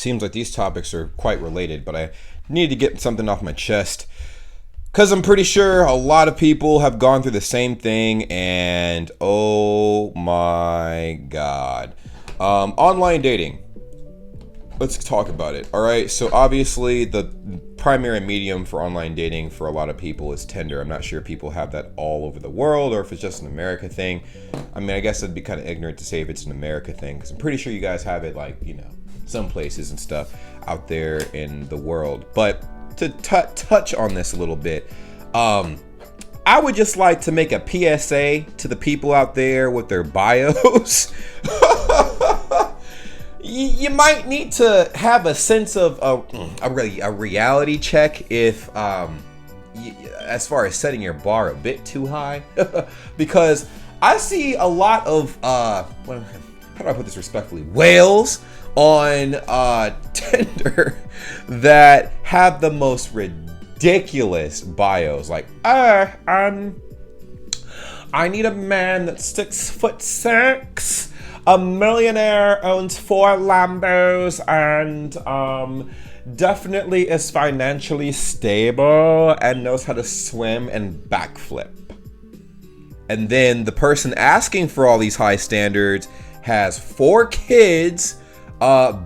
seems like these topics are quite related, but I need to get something off my chest because I'm pretty sure a lot of people have gone through the same thing, and oh my God. Online dating. Let's talk about it. All right. So obviously the primary medium for online dating for a lot of people is Tinder. I'm not sure if people have that all over the world or if it's just an America thing. I mean, I guess it'd be kind of ignorant to say if it's an America thing, because I'm pretty sure you guys have it, like, you know, some places and stuff out there in the world. But to touch on this a little bit, I would just like to make a PSA to the people out there with their bios. You might need to have a sense of a reality check if as far as setting your bar a bit too high. Because I see a lot of how do I put this respectfully, whales on Tinder that have the most ridiculous bios, like I need a man that's 6'6", a millionaire, owns 4 Lambos, and definitely is financially stable and knows how to swim and backflip. And then the person asking for all these high standards has 4 kids,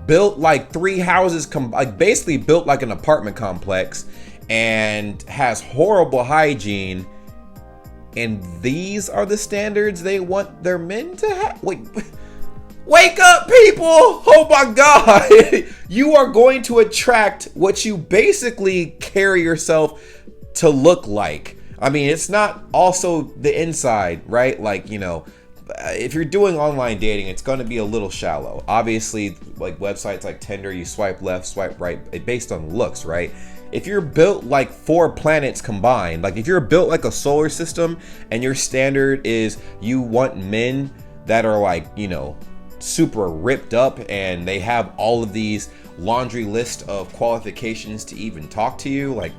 built like 3 houses, like basically built like an apartment complex, and has horrible hygiene. And these are the standards they want their men to have? Wake up, people! Oh my God! You are going to attract what you basically carry yourself to look like. I mean, it's not also the inside, right? Like, you know, if you're doing online dating, it's going to be a little shallow. Obviously, like websites like Tinder, you swipe left, swipe right, based on looks, right? If you're built like 4 planets combined, like if you're built like a solar system and your standard is you want men that are like, you know, super ripped up and they have all of these laundry list of qualifications to even talk to you, like,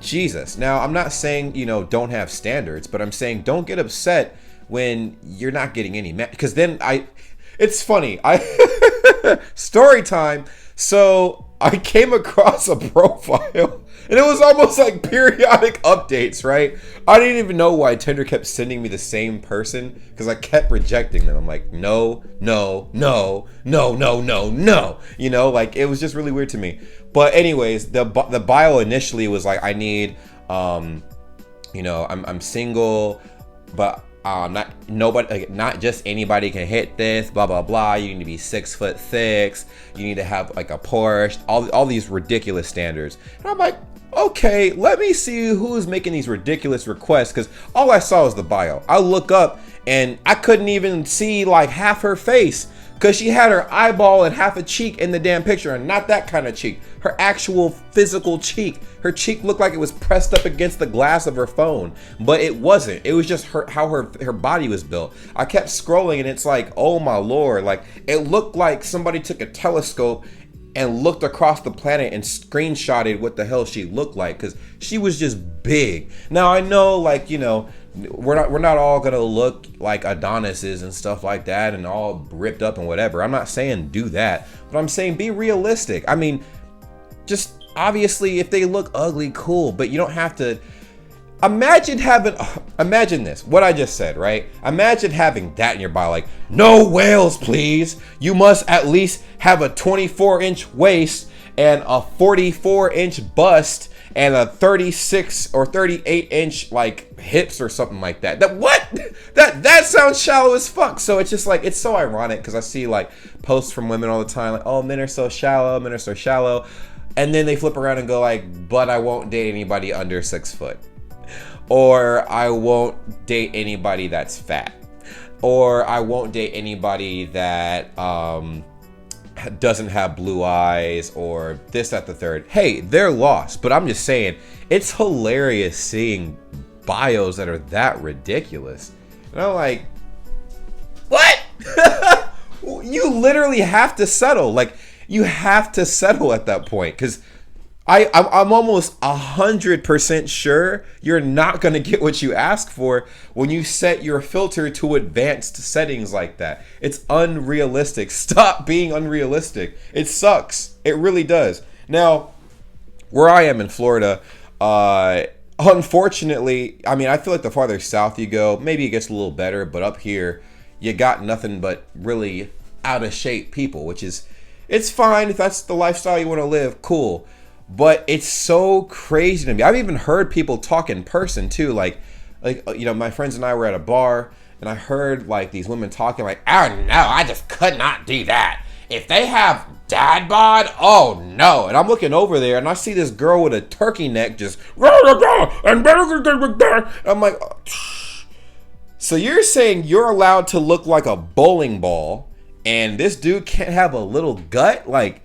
Jesus. Now, I'm not saying, you know, don't have standards, but I'm saying don't get upset when you're not getting any because then it's funny. Story time. So I came across a profile and it was almost like periodic updates, right? I didn't even know why Tinder kept sending me the same person because I kept rejecting them. I'm like, no, no, no, no, no, no, no. You know, like it was just really weird to me. But anyways, the bio initially was like, I need, you know, I'm single, but not just anybody can hit this, blah blah blah. You need to be 6'6". You need to have like a Porsche, all these ridiculous standards. And I'm like, okay, let me see who's making these ridiculous requests, because all I saw was the bio. I look up and I couldn't even see like half her face because she had her eyeball and half a cheek in the damn picture, and not that kind of cheek. Her actual physical cheek. Her cheek looked like it was pressed up against the glass of her phone, but it wasn't. It was just how her body was built. I kept scrolling and it's like, oh my Lord, like it looked like somebody took a telescope and looked across the planet and screenshotted what the hell she looked like, because she was just big. Now I know, like, you know, we're not all gonna look like Adonises and stuff like that and all ripped up and whatever. I'm not saying do that, but I'm saying be realistic. I mean, just obviously if they look ugly, cool, but you don't have to. Imagine this, what I just said, right? Imagine having that in your bio, like, no whales, please. You must at least have a 24-inch waist and a 44-inch bust and a 36 or 38-inch like hips or something like that. That sounds shallow as fuck. So it's just like, it's so ironic because I see like posts from women all the time, like, oh, men are so shallow. And then they flip around and go like, but I won't date anybody under 6 foot. Or I won't date anybody that's fat. Or I won't date anybody that doesn't have blue eyes, or this, that, the third. Hey, they're lost. But I'm just saying, it's hilarious seeing bios that are that ridiculous. And I'm like, what? You literally have to settle. Like, you have to settle at that point, because I'm almost 100% sure you're not going to get what you ask for when you set your filter to advanced settings like that. It's unrealistic. Stop being unrealistic. It sucks. It really does. Now, where I am in Florida, unfortunately, I mean, I feel like the farther south you go, maybe it gets a little better, but up here, you got nothing but really out of shape people, which is, it's fine if that's the lifestyle you want to live, cool. But it's so crazy to me. I've even heard people talk in person too, like you know, my friends and I were at a bar, and I heard like these women talking like, oh no, I just could not do that. If they have dad bod, oh no. And I'm looking over there and I see this girl with a turkey neck just, and I'm like, so you're saying you're allowed to look like a bowling ball and this dude can't have a little gut? Like,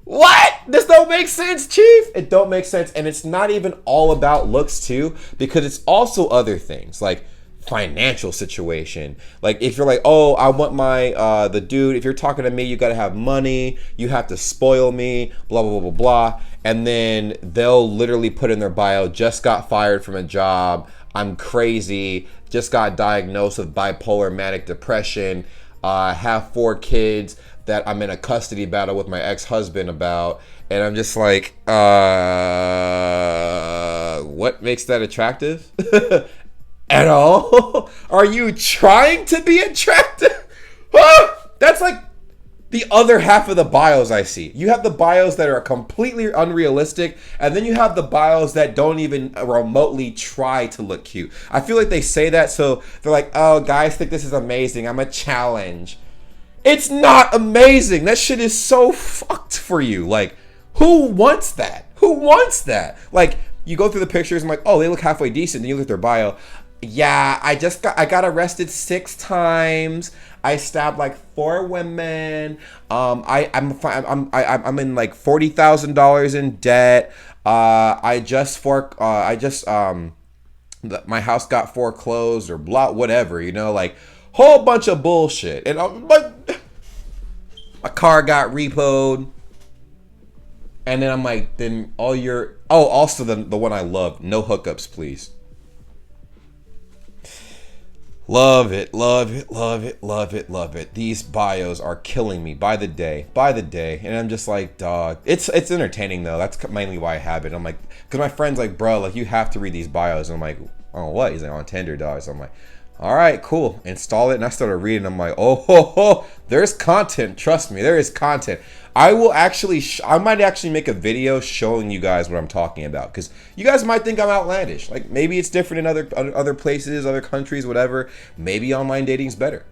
what? This don't make sense, Chief. It don't make sense. And it's not even all about looks too, because it's also other things like financial situation. Like if you're like, oh, I want my the dude, if you're talking to me, you gotta have money, you have to spoil me, blah blah blah blah blah. And then they'll literally put in their bio, just got fired from a job, I'm crazy, just got diagnosed with bipolar manic depression, have 4 kids that I'm in a custody battle with my ex-husband about. And I'm just like, what makes that attractive? At all? Are you trying to be attractive? That's like the other half of the bios I see. You have the bios that are completely unrealistic, and then you have the bios that don't even remotely try to look cute. I feel like they say that so they're like, oh, guys think this is amazing, I'm a challenge. It's not amazing. That shit is so fucked for you. Like, who wants that? Who wants that? Like, you go through the pictures and like, oh, they look halfway decent. Then you look at their bio. Yeah, I got arrested 6 times. I stabbed like 4 women. I'm in like $40,000 in debt. My house got foreclosed or blah, whatever, you know, like whole bunch of bullshit. And I'm like, my car got repoed. And then I'm like, then all your, oh, also the one I love, no hookups, please. Love it, love it, love it, love it, love it. These bios are killing me by the day, and I'm just like, dog. It's entertaining though. That's mainly why I have it. I'm like, because my friend's like, bro, like you have to read these bios. And I'm like, oh what? He's like, on Tinder, dog. So I'm like, all right, cool. Install it, and I started reading. I'm like, oh, there's content. Trust me, there is content. I will actually, I might actually make a video showing you guys what I'm talking about, because you guys might think I'm outlandish. Like maybe it's different in other places, other countries, whatever. Maybe online dating's better.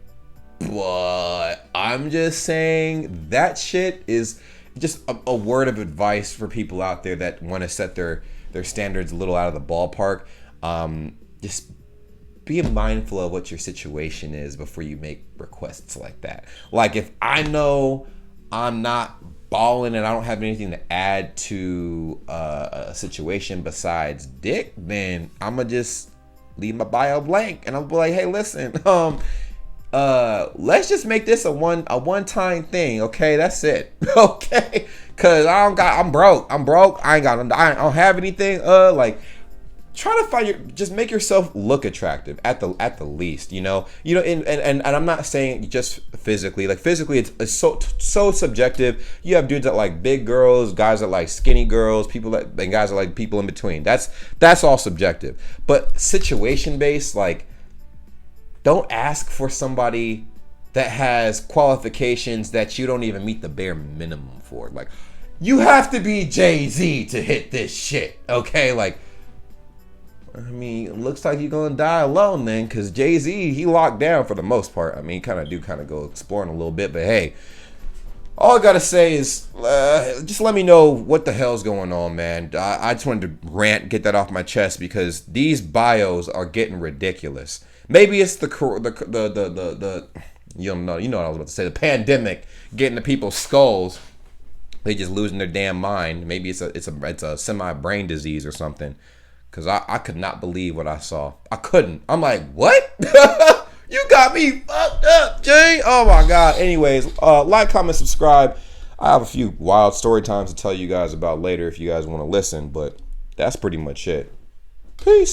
But I'm just saying that shit is just a word of advice for people out there that want to set their standards a little out of the ballpark. Just be mindful of what your situation is before you make requests like that. Like if I know I'm not balling and I don't have anything to add to a situation besides dick, then I'm gonna just leave my bio blank and I'll be like, hey, listen, let's just make this a one-time thing, okay? That's it, okay? Cause I'm broke. I don't have anything. Try to find just make yourself look attractive at the least, you know, and I'm not saying just physically. Like physically, it's so subjective. You have dudes that like big girls, guys that like skinny girls, and guys that like people in between. That's all subjective. But situation based, like, don't ask for somebody that has qualifications that you don't even meet the bare minimum for. Like, you have to be Jay-Z to hit this shit, okay? Like, I mean, it looks like you're gonna die alone then, because Jay-Z, he locked down for the most part. I mean, he kind of go exploring a little bit, but hey, all I gotta say is just let me know what the hell's going on, man. I just wanted to rant, get that off my chest, because these bios are getting ridiculous. Maybe it's the you know what I was about to say, the pandemic getting to people's skulls. They just losing their damn mind. Maybe it's a semi-brain disease or something. Because I could not believe what I saw. I couldn't. I'm like, what? You got me fucked up, Jay. Oh, my God. Anyways, like, comment, subscribe. I have a few wild story times to tell you guys about later if you guys want to listen. But that's pretty much it. Peace.